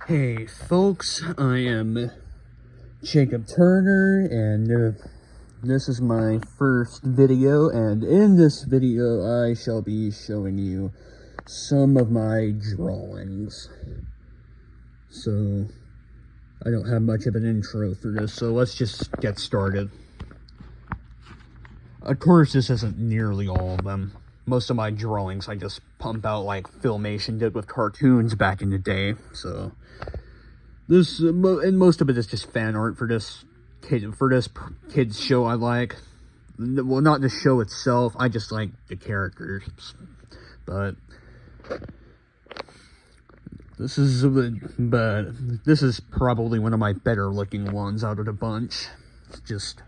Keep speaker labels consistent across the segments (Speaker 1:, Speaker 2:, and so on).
Speaker 1: Hey folks, I am Jacob Turner, and this is my first video, and in this video I shall be showing you some of my drawings. So, I don't have much of an intro for this, so let's just get started. Of course, this isn't nearly all of them. Most of my drawings I just pump out like Filmation did with cartoons back in the day, so... This and most of it is just fan art for this kids show I like. Well, not the show itself. I just like the characters. But this is probably one of my better looking ones out of the bunch. It's just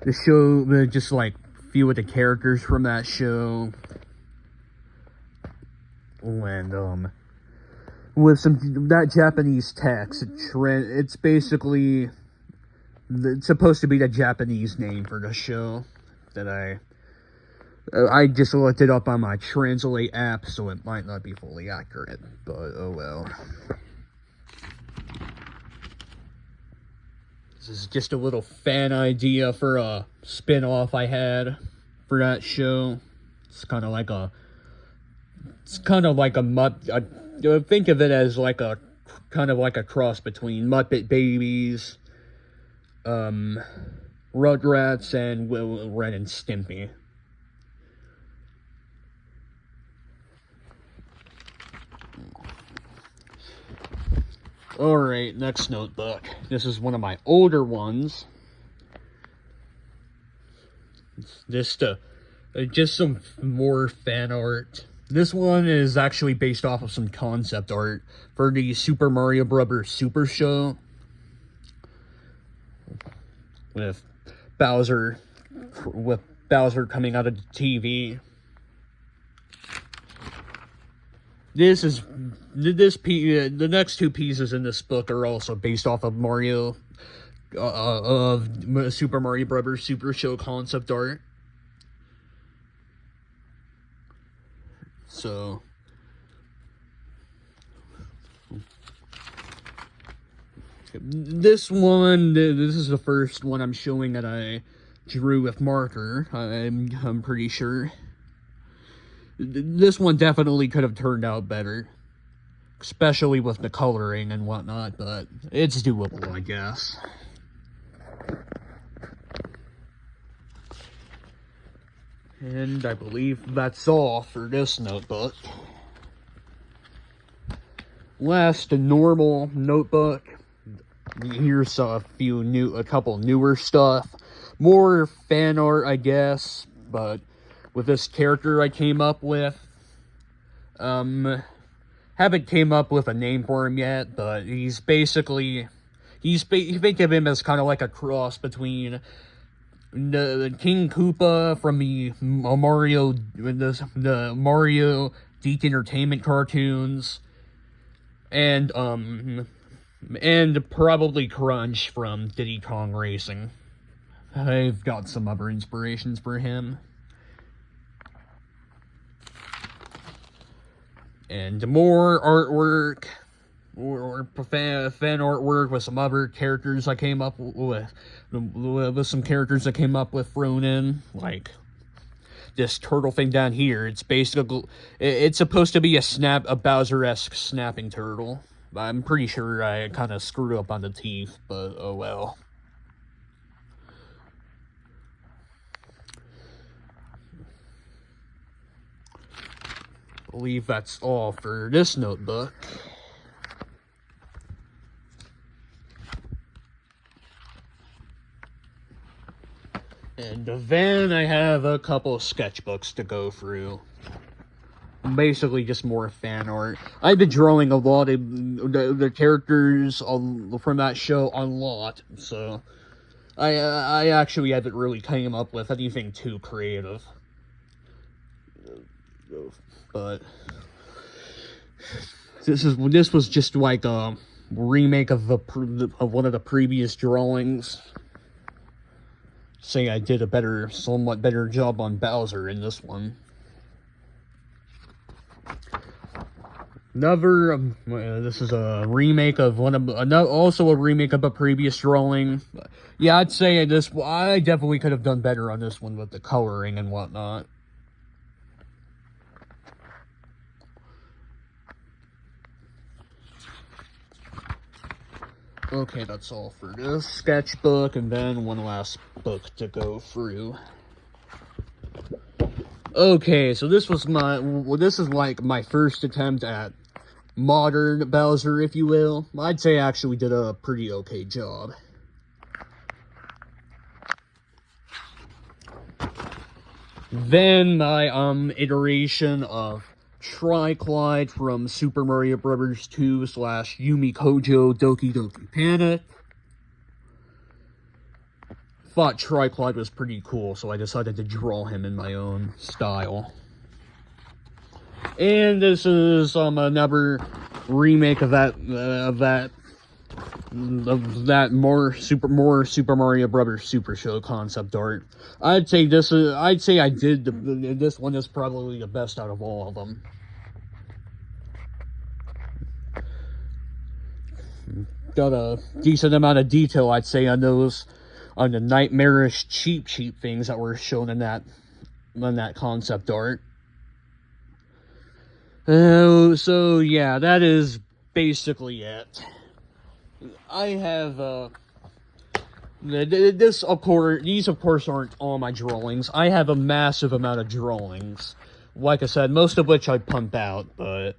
Speaker 1: the show, just like a few of the characters from that show, and with that Japanese text. It's basically, it's supposed to be the Japanese name for the show that I just looked it up on my Translate app, so it might not be fully accurate, but oh well. This is just a little fan idea for a spin-off I had for that show. It's kind of like a think of it as like a kind of like a cross between Muppet Babies, Rugrats, and Ren and Stimpy. Alright, next notebook. This is one of my older ones. Just some more fan art. This one is actually based off of some concept art for the Super Mario Bros. Super Show, with Bowser coming out of the TV. The next two pieces in this book are also based off of Super Mario Bros. Super Show concept art. So, this is the first one I'm showing that I drew with marker. I'm pretty sure. This one definitely could have turned out better, especially with the coloring and whatnot, but it's doable, I guess. And I believe that's all for this notebook. Last normal notebook. Here's a couple newer stuff. More fan art, I guess, but with this character I came up with. Haven't came up with a name for him yet, but you think of him as kind of like a cross between the King Koopa from the Mario Geek Entertainment cartoons, and probably Crunch from Diddy Kong Racing. I've got some other inspirations for him. And more artwork, or fan artwork with some other characters I came up with some characters I came up with thrown in, like this turtle thing down here. It's basically, it's supposed to be a Bowser-esque snapping turtle. I'm pretty sure I kind of screwed up on the teeth, but oh well. I believe that's all for this notebook. And then I have a couple sketchbooks to go through. Basically just more fan art. I've been drawing a lot of the characters from that show a lot, so I actually haven't really came up with anything too creative. But this was just like a remake of one of the previous drawings. Say I did a somewhat better job on Bowser in this one. This is a remake of also a remake of a previous drawing. Yeah, I'd say I definitely could have done better on this one with the coloring and whatnot. Okay, that's all for this sketchbook, and then one last book to go through. Okay, so this is like my first attempt at modern Bowser, if you will. I'd say I actually did a pretty okay job. Then my iteration of Tri-Clyde from Super Mario Bros. 2 / Yumi Kojo Doki Doki Panic. Thought Tri-Clyde was pretty cool, so I decided to draw him in my own style. And this is another remake of that more Super Mario Brothers Super Show concept art. I'd say this one is probably the best out of all of them. Got a decent amount of detail, I'd say, on the nightmarish cheap things that were shown in that concept art. So yeah, that is basically it. I have these of course aren't all my drawings. I have a massive amount of drawings, like I said, most of which I pump out, but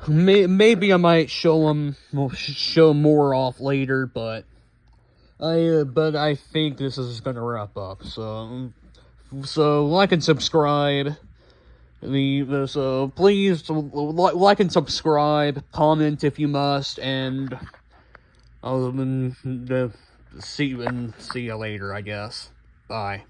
Speaker 1: maybe I might show more off later, but I think this is gonna wrap up. So like and subscribe. So please like and subscribe, comment if you must, and I'll see you later, I guess. Bye.